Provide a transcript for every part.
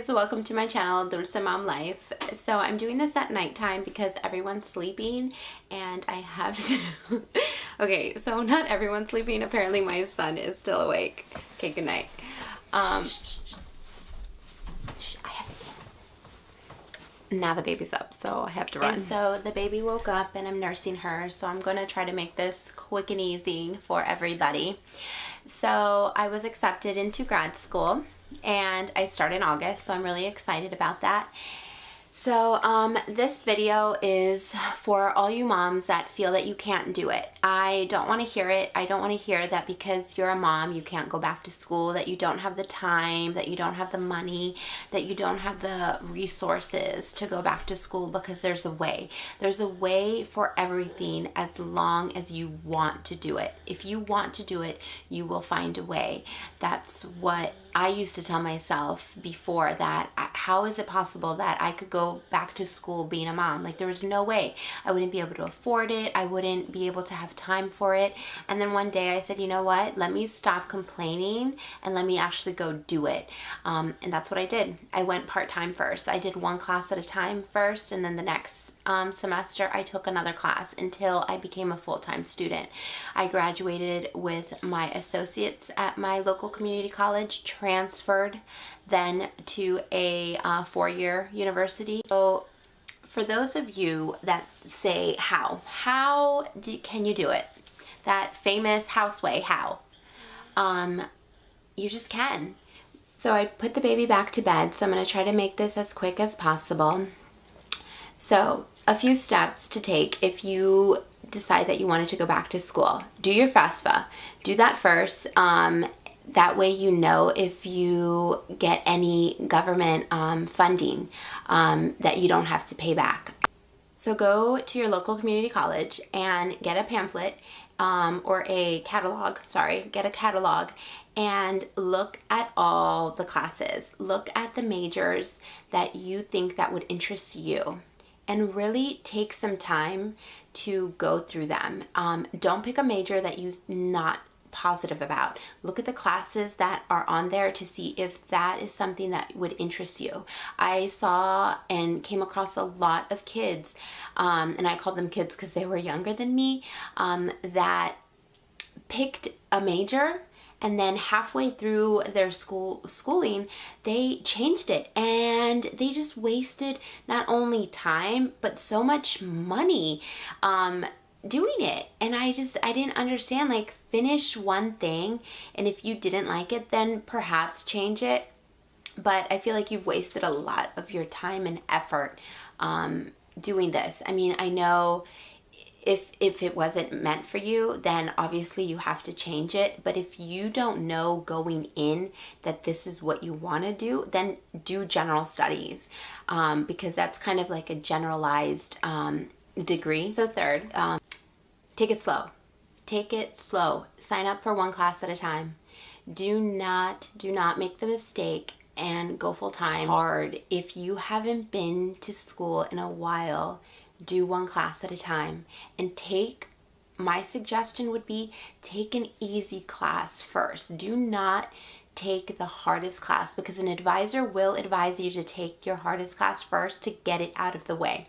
guys, welcome to my channel, Dulce Mom Life. So I'm doing this at nighttime because everyone's sleeping and I have to... Okay, so not everyone's sleeping. Apparently my son is still awake. Okay, good night. Now the baby's up, so I have to run. And so the baby woke up and I'm nursing her, so I'm going to try to make this quick and easy for everybody. So I was accepted into grad school and I start in August, so I'm really excited about that. So this video is for all you moms that feel that you can't do it. I don't want to hear it. I don't want to hear that because you're a mom, you can't go back to school, that you don't have the time, that you don't have the money, that you don't have the resources to go back to school, because there's a way. There's a way for everything as long as you want to do it. If you want to do it, you will find a way. That's what I used to tell myself before, that how is it possible that I could go back to school being a mom? Like, there was no way. I wouldn't be able to afford it. I wouldn't be able to have time for it. And then one day I said, you know what? Let me stop complaining and let me actually go do it. And that's what I did. I went part-time first. I did one class at a time first, and then the next semester I took another class until I became a full-time student. I graduated with my associates at my local community college, transferred then to a four-year university. So for those of you that say can you do it? That famous house way, how? You just can. So I put the baby back to bed, so I'm going to try to make this as quick as possible. So a few steps to take if you decide that you wanted to go back to school. Do your FAFSA. Do that first. That way you know if you get any government funding that you don't have to pay back. So go to your local community college and get a pamphlet or a catalog, get a catalog and look at all the classes. Look at the majors that you think that would interest you, and really take some time to go through them. Don't pick a major that you're not positive about. Look at the classes that are on there to see if that is something that would interest you. I saw and came across a lot of kids, and I called them kids because they were younger than me, that picked a major and then halfway through their schooling, they changed it, and they just wasted not only time, but so much money doing it. And I didn't understand, like, finish one thing, and if you didn't like it, then perhaps change it. But I feel like you've wasted a lot of your time and effort doing this. I mean, I know if it wasn't meant for you, then obviously you have to change it. But if you don't know going in that this is what you want to do, then do general studies, because that's kind of like a generalized degree. So third, take it slow. Take it slow. Sign up for one class at a time. Do not make the mistake and go full time. Hard. If you haven't been to school in a while, do one class at a time, and my suggestion would be take an easy class first. Do not take the hardest class, because an advisor will advise you to take your hardest class first to get it out of the way.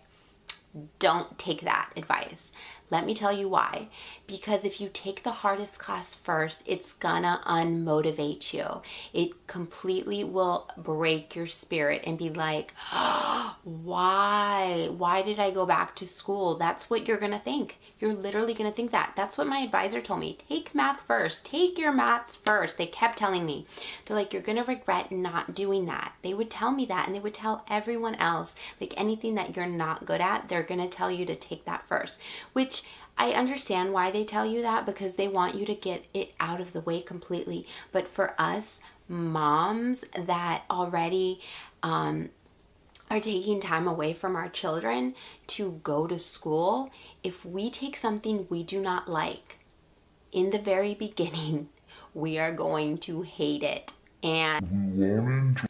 Don't take that advice. Let me tell you why. Because if you take the hardest class first, it's gonna unmotivate you. It completely will break your spirit and be like, oh, why did I go back to school? That's what you're gonna think. You're literally gonna think that. That's what my advisor told me. Take math first. Take your maths first. They kept telling me. They're like, you're gonna regret not doing that. They would tell me that, and they would tell everyone else, like, anything that you're not good at, they're gonna tell you to take that first. Which I understand why they tell you that, because they want you to get it out of the way completely. But for us moms that already are taking time away from our children to go to school, if we take something we do not like in the very beginning, we are going to hate it. And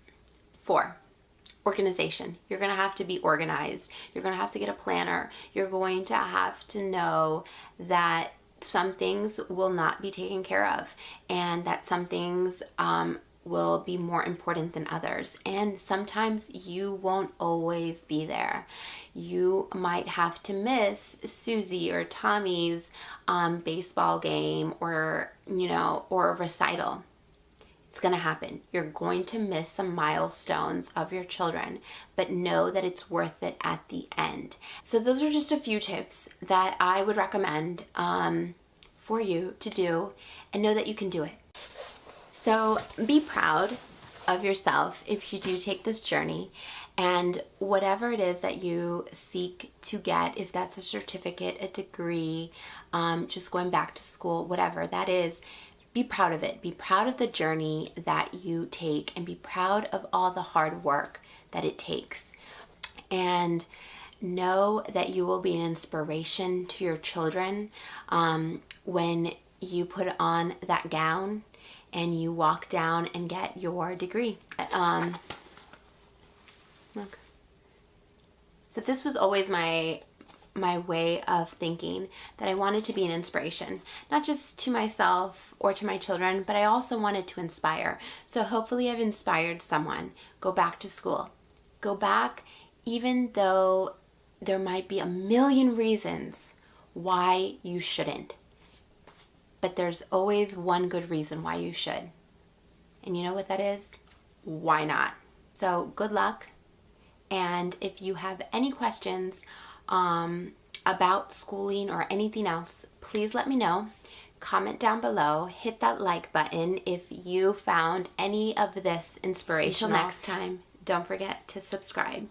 4, organization. You're going to have to be organized. You're going to have to get a planner. You're going to have to know that some things will not be taken care of, and that some things will be more important than others. And sometimes you won't always be there. You might have to miss Susie or Tommy's baseball game or, or a recital. It's going to happen. You're going to miss some milestones of your children, but know that it's worth it at the end. So those are just a few tips that I would recommend for you to do, and know that you can do it. So be proud of yourself if you do take this journey, and whatever it is that you seek to get, if that's a certificate, a degree, just going back to school, whatever that is, be proud of it. Be proud of the journey that you take, and be proud of all the hard work that it takes. And know that you will be an inspiration to your children when you put on that gown and you walk down and get your degree. Look. So this was always my way of thinking, that I wanted to be an inspiration, not just to myself or to my children, but I also wanted to inspire. So hopefully I've inspired someone. Go back to school. Go back, even though there might be a million reasons why you shouldn't. But there's always one good reason why you should. And you know what that is? Why not? So good luck. And if you have any questions about schooling or anything else, please let me know. Comment down below. Hit that like button if you found any of this inspirational. Until next time, don't forget to subscribe.